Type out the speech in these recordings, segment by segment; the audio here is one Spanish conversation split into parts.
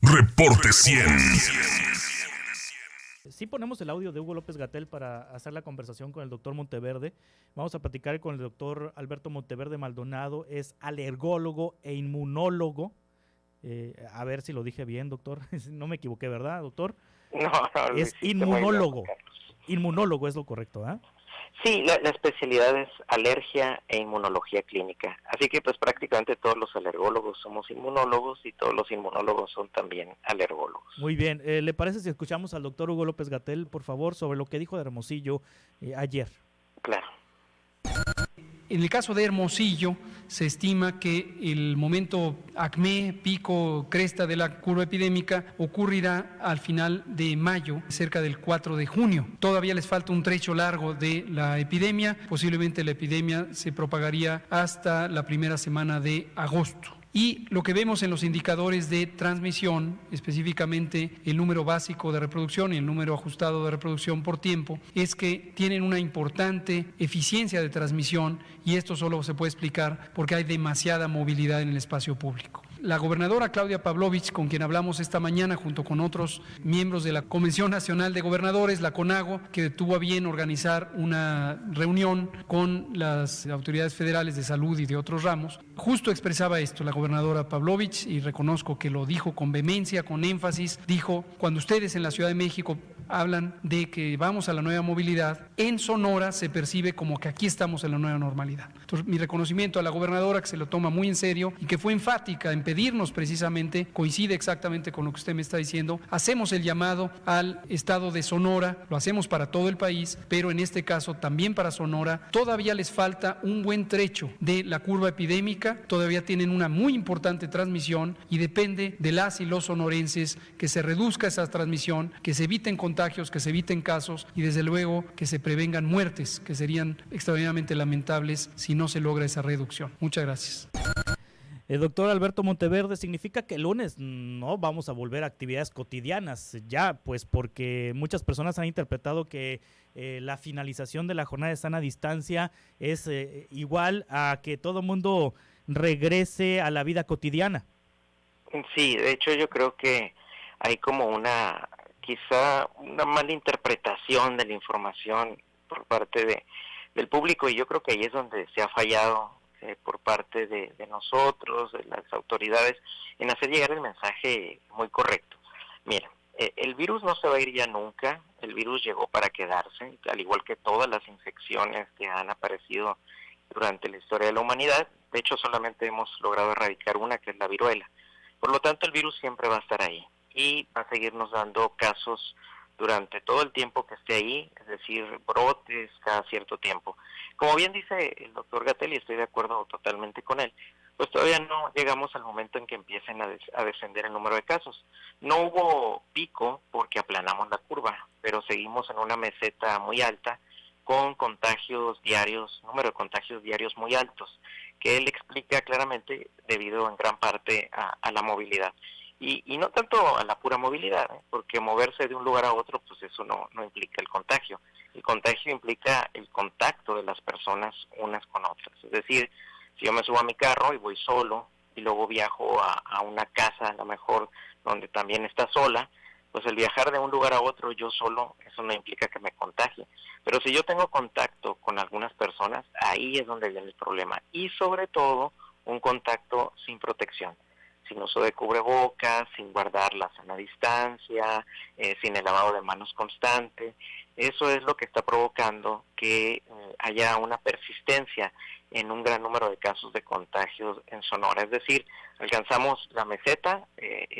Reporte 100. Sí ponemos el audio de Hugo López-Gatell para hacer la conversación con el doctor Monteverde. Vamos a platicar con el doctor Alberto Monteverde Maldonado, es alergólogo e inmunólogo. A ver si lo dije bien, doctor. No me equivoqué, ¿verdad, doctor? No, es inmunólogo. Inmunólogo es lo correcto, ¿eh? Sí, la especialidad es alergia e inmunología clínica. Así que pues prácticamente todos los alergólogos somos inmunólogos y todos los inmunólogos son también alergólogos. Muy bien. ¿Le parece si escuchamos al doctor Hugo López-Gatell, por favor, sobre lo que dijo de Hermosillo ayer? Claro. En el caso de Hermosillo, se estima que el momento acme, pico, cresta de la curva epidémica ocurrirá al final de mayo, cerca del 4 de junio. Todavía les falta un trecho largo de la epidemia, posiblemente la epidemia se propagaría hasta la primera semana de agosto. Y lo que vemos en los indicadores de transmisión, específicamente el número básico de reproducción y el número ajustado de reproducción por tiempo, es que tienen una importante eficiencia de transmisión y esto solo se puede explicar porque hay demasiada movilidad en el espacio público. La gobernadora Claudia Pavlovich, con quien hablamos esta mañana, junto con otros miembros de la Convención Nacional de Gobernadores, la CONAGO, que tuvo a bien organizar una reunión con las autoridades federales de salud y de otros ramos, justo expresaba esto, la gobernadora Pavlovich, y reconozco que lo dijo con vehemencia, con énfasis, dijo, cuando ustedes en la Ciudad de México hablan de que vamos a la nueva movilidad, en Sonora se percibe como que aquí estamos en la nueva normalidad. Entonces, mi reconocimiento a la gobernadora, que se lo toma muy en serio y que fue enfática en pedirnos precisamente, coincide exactamente con lo que usted me está diciendo, hacemos el llamado al estado de Sonora, lo hacemos para todo el país, pero en este caso también para Sonora, todavía les falta un buen trecho de la curva epidémica, todavía tienen una muy importante transmisión y depende de las y los sonorenses que se reduzca esa transmisión, que se eviten contagios, que se eviten casos y desde luego que se prevengan muertes, que serían extraordinariamente lamentables si no se logra esa reducción. Muchas gracias. El doctor Alberto Monteverde, ¿significa que el lunes no vamos a volver a actividades cotidianas ya? Pues porque muchas personas han interpretado que la finalización de la jornada de sana distancia es igual a que todo el mundo regrese a la vida cotidiana. Sí, de hecho yo creo que hay como quizá una mala interpretación de la información por parte del público y yo creo que ahí es donde se ha fallado por parte de nosotros, de las autoridades, en hacer llegar el mensaje muy correcto. Mira, el virus no se va a ir ya nunca, el virus llegó para quedarse, al igual que todas las infecciones que han aparecido durante la historia de la humanidad. De hecho, solamente hemos logrado erradicar una, que es la viruela. Por lo tanto, el virus siempre va a estar ahí y va a seguirnos dando casos durante todo el tiempo que esté ahí, es decir, brotes cada cierto tiempo. Como bien dice el doctor Gatell, y estoy de acuerdo totalmente con él, pues todavía no llegamos al momento en que empiecen a descender el número de casos. No hubo pico porque aplanamos la curva, pero seguimos en una meseta muy alta con contagios diarios, número de contagios diarios muy altos, que él explica claramente debido en gran parte a la movilidad. Y no tanto a la pura movilidad, porque moverse de un lugar a otro, pues eso no implica el contagio. El contagio implica el contacto de las personas unas con otras. Es decir, si yo me subo a mi carro y voy solo, y luego viajo a una casa, a lo mejor, donde también está sola, pues el viajar de un lugar a otro yo solo, eso no implica que me contagie. Pero si yo tengo contacto con algunas personas, ahí es donde viene el problema. Y sobre todo, un contacto sin protección, sin uso de cubrebocas, sin guardar la sana distancia, sin el lavado de manos constante. Eso es lo que está provocando que haya una persistencia en un gran número de casos de contagios en Sonora. Es decir, alcanzamos la meseta,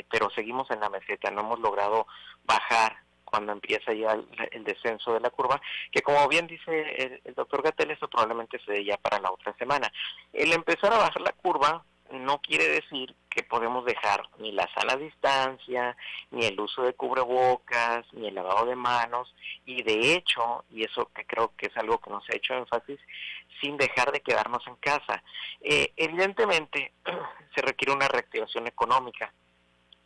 pero seguimos en la meseta, no hemos logrado bajar cuando empieza ya el descenso de la curva, que como bien dice el doctor Gatell, eso probablemente se dé ya para la otra semana. El empezar a bajar la curva no quiere decir que podemos dejar ni la sana distancia, ni el uso de cubrebocas, ni el lavado de manos, y de hecho, y eso que creo que es algo que no se ha hecho énfasis, sin dejar de quedarnos en casa. Evidentemente, se requiere una reactivación económica,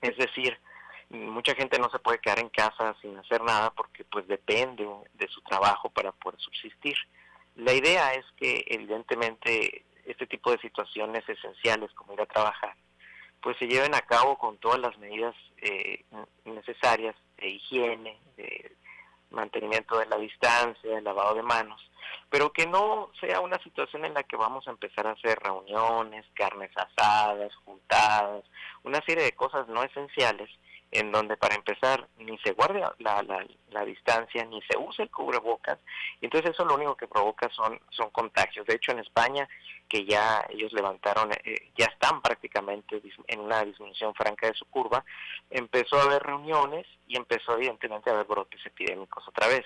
es decir, mucha gente no se puede quedar en casa sin hacer nada porque pues depende de su trabajo para poder subsistir. La idea es que evidentemente este tipo de situaciones esenciales como ir a trabajar pues se lleven a cabo con todas las medidas necesarias de higiene, de mantenimiento de la distancia, el lavado de manos, pero que no sea una situación en la que vamos a empezar a hacer reuniones, carnes asadas, juntadas, una serie de cosas no esenciales, en donde para empezar ni se guarde la distancia, ni se usa el cubrebocas, y entonces eso lo único que provoca son contagios. De hecho, en España, que ya ellos levantaron, ya están prácticamente en una disminución franca de su curva, empezó a haber reuniones y empezó evidentemente a haber brotes epidémicos otra vez.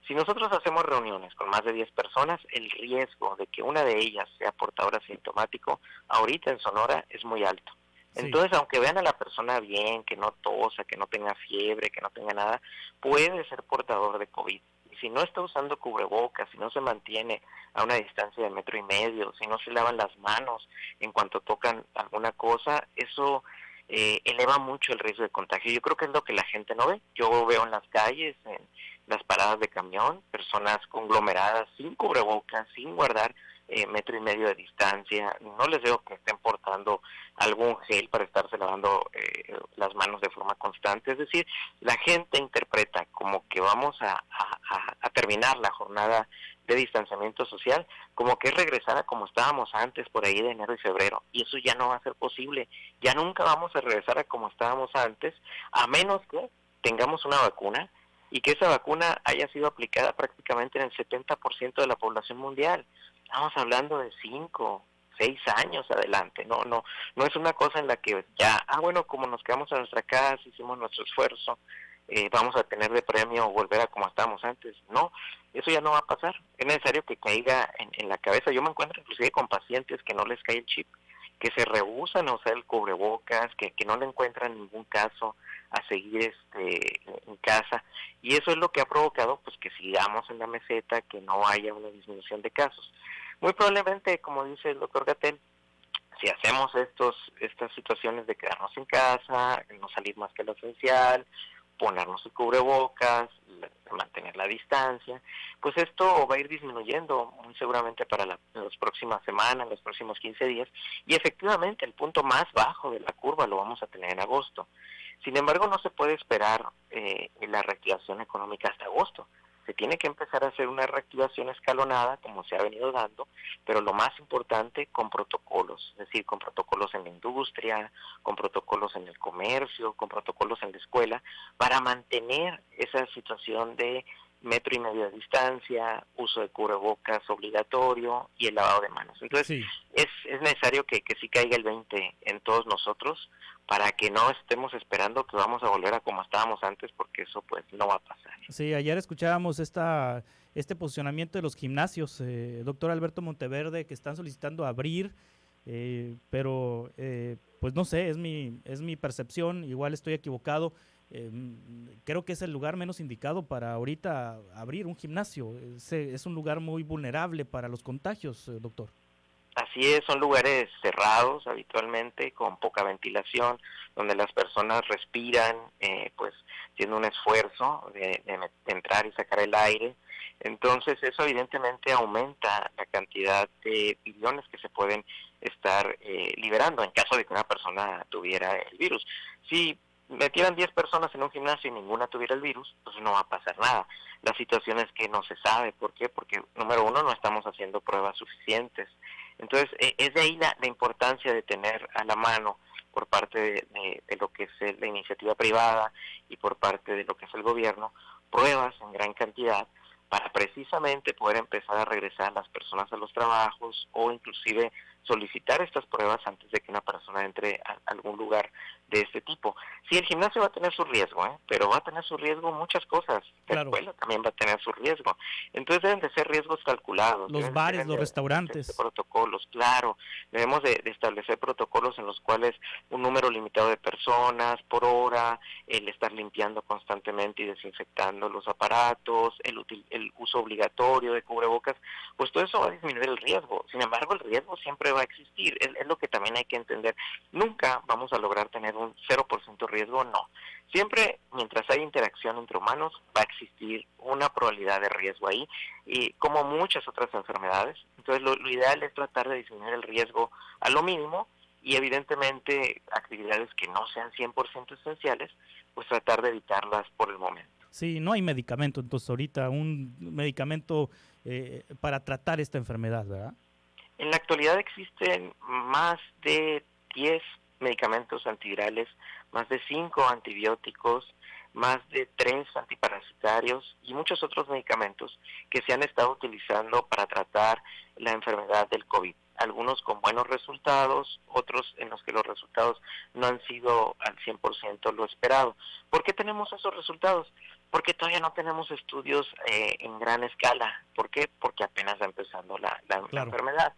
Si nosotros hacemos reuniones con más de 10 personas, el riesgo de que una de ellas sea portadora asintomático, ahorita en Sonora, es muy alto. Entonces, aunque vean a la persona bien, que no tosa, que no tenga fiebre, que no tenga nada, puede ser portador de COVID. Y si no está usando cubrebocas, si no se mantiene a una distancia de 1.5 metros, si no se lavan las manos en cuanto tocan alguna cosa, eso eleva mucho el riesgo de contagio. Yo creo que es lo que la gente no ve. Yo veo en las calles, en las paradas de camión, personas conglomeradas sin cubrebocas, sin guardar 1.5 metros de distancia. No les veo que estén portando algún gel para estarse lavando las manos de forma constante. Es decir, la gente interpreta como que vamos a terminar la jornada de distanciamiento social, como que es regresar a como estábamos antes, por ahí de enero y febrero, y eso ya no va a ser posible. Ya nunca vamos a regresar a como estábamos antes, a menos que tengamos una vacuna, y que esa vacuna haya sido aplicada prácticamente en el 70% de la población mundial. Estamos hablando de 5, 6 años adelante, no es una cosa en la que ya, bueno, como nos quedamos en nuestra casa, hicimos nuestro esfuerzo, vamos a tener de premio volver a como estábamos antes. No, eso ya no va a pasar. Es necesario que caiga en la cabeza. Yo me encuentro inclusive con pacientes que no les cae el chip, que se rehúsan a usar el cubrebocas, que no le encuentran ningún caso a seguir en casa, y eso es lo que ha provocado pues que sigamos en la meseta, que no haya una disminución de casos. Muy probablemente, como dice el doctor Gatell, si hacemos estas situaciones de quedarnos en casa, no salir más que lo esencial, ponernos el cubrebocas, mantener la distancia, pues esto va a ir disminuyendo muy seguramente para las próximas semanas, los próximos 15 días, y efectivamente el punto más bajo de la curva lo vamos a tener en agosto. Sin embargo, no se puede esperar la reactivación económica hasta agosto. Se tiene que empezar a hacer una reactivación escalonada, como se ha venido dando, pero lo más importante, con protocolos, es decir, con protocolos en la industria, con protocolos en el comercio, con protocolos en la escuela, para mantener esa situación de 1.5 metros de distancia, uso de cubrebocas obligatorio y el lavado de manos. Entonces, es necesario que sí caiga el 20 en todos nosotros, para que no estemos esperando que vamos a volver a como estábamos antes, porque eso pues no va a pasar. Sí, ayer escuchábamos este posicionamiento de los gimnasios, doctor Alberto Monteverde, que están solicitando abrir, pero pues no sé, es mi percepción, igual estoy equivocado. Creo que es el lugar menos indicado para ahorita abrir un gimnasio. Es un lugar muy vulnerable para los contagios, doctor. Así es, son lugares cerrados habitualmente, con poca ventilación, donde las personas respiran, pues haciendo un esfuerzo de entrar y sacar el aire. Entonces eso evidentemente aumenta la cantidad de billones que se pueden estar liberando en caso de que una persona tuviera el virus. Si metieran 10 personas en un gimnasio y ninguna tuviera el virus, pues no va a pasar nada. La situación es que no se sabe. ¿Por qué? Porque, número uno, no estamos haciendo pruebas suficientes. Entonces, es de ahí la importancia de tener a la mano, por parte de lo que es la iniciativa privada y por parte de lo que es el gobierno, pruebas en gran cantidad para precisamente poder empezar a regresar las personas a los trabajos, o inclusive solicitar estas pruebas antes de que una persona entre a algún lugar de este tipo. Sí, el gimnasio va a tener su riesgo, pero va a tener su riesgo muchas cosas. La escuela también va a tener su riesgo. Entonces deben de ser riesgos calculados. Los bares, los restaurantes. Protocolos, claro. Debemos de establecer protocolos en los cuales un número limitado de personas por hora, el estar limpiando constantemente y desinfectando los aparatos, el uso obligatorio de cubrebocas, pues todo eso va a disminuir el riesgo. Sin embargo, el riesgo siempre va a existir. Es lo que también hay que entender. Nunca vamos a lograr tener un 0% riesgo, no. Siempre, mientras hay interacción entre humanos, va a existir una probabilidad de riesgo ahí, y como muchas otras enfermedades. Entonces, lo ideal es tratar de disminuir el riesgo a lo mínimo, y evidentemente actividades que no sean 100% esenciales, pues tratar de evitarlas por el momento. Sí, no hay medicamento, entonces ahorita un medicamento para tratar esta enfermedad, ¿verdad? En la actualidad existen más de 10 medicamentos antivirales, más de 5 antibióticos, más de 3 antiparasitarios y muchos otros medicamentos que se han estado utilizando para tratar la enfermedad del COVID. Algunos con buenos resultados, otros en los que los resultados no han sido al 100% lo esperado. ¿Por qué tenemos esos resultados? Porque todavía no tenemos estudios en gran escala. ¿Por qué? Porque apenas va empezando la enfermedad.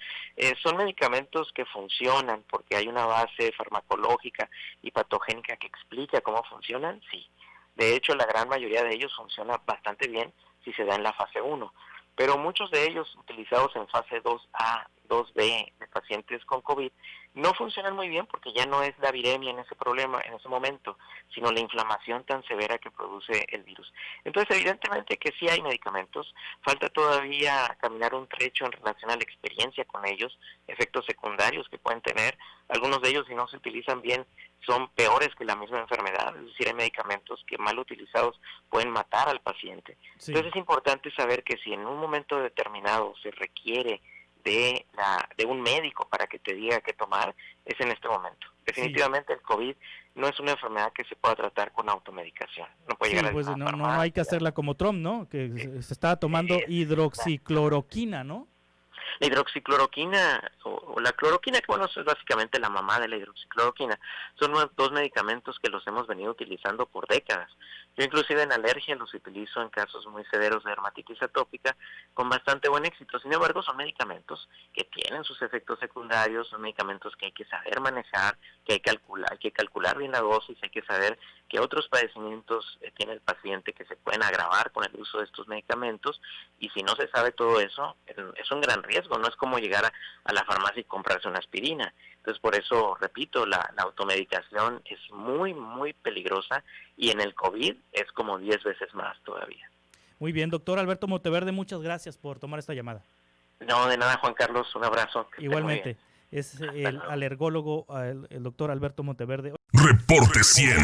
Son medicamentos que funcionan porque hay una base farmacológica y patogénica que explica cómo funcionan, sí. De hecho, la gran mayoría de ellos funciona bastante bien si se da en la fase 1. Pero muchos de ellos utilizados en fase 2A, 2B de pacientes con COVID no funcionan muy bien porque ya no es la viremia en ese problema, en ese momento, sino la inflamación tan severa que produce el virus. Entonces, evidentemente que sí hay medicamentos, falta todavía caminar un trecho en relación a la experiencia con ellos, efectos secundarios que pueden tener. Algunos de ellos, si no se utilizan bien, son peores que la misma enfermedad, es decir, hay medicamentos que mal utilizados pueden matar al paciente. Sí. Entonces es importante saber que si en un momento determinado se requiere de un médico para que te diga qué tomar, es en este momento. Definitivamente sí. El COVID no es una enfermedad que se pueda tratar con automedicación. No puede llegar pues no hay que hacerla como Trump, ¿no? Que se estaba tomando hidroxicloroquina, ¿no? La hidroxicloroquina o la cloroquina, que bueno, es básicamente la mamá de la hidroxicloroquina, son dos medicamentos que los hemos venido utilizando por décadas. Yo inclusive en alergia los utilizo en casos muy severos de dermatitis atópica con bastante buen éxito. Sin embargo, son medicamentos que tienen sus efectos secundarios, son medicamentos que hay que saber manejar, que hay que calcular bien la dosis, hay que saber que otros padecimientos tiene el paciente que se pueden agravar con el uso de estos medicamentos, y si no se sabe todo eso, es un gran riesgo. No es como llegar a la farmacia y comprarse una aspirina. Entonces, por eso, repito, la automedicación es muy, muy peligrosa, y en el COVID es como 10 veces más todavía. Muy bien, doctor Alberto Monteverde, muchas gracias por tomar esta llamada. No, de nada, Juan Carlos, un abrazo. Igualmente, es el alergólogo, el doctor Alberto Monteverde. Reporte 100.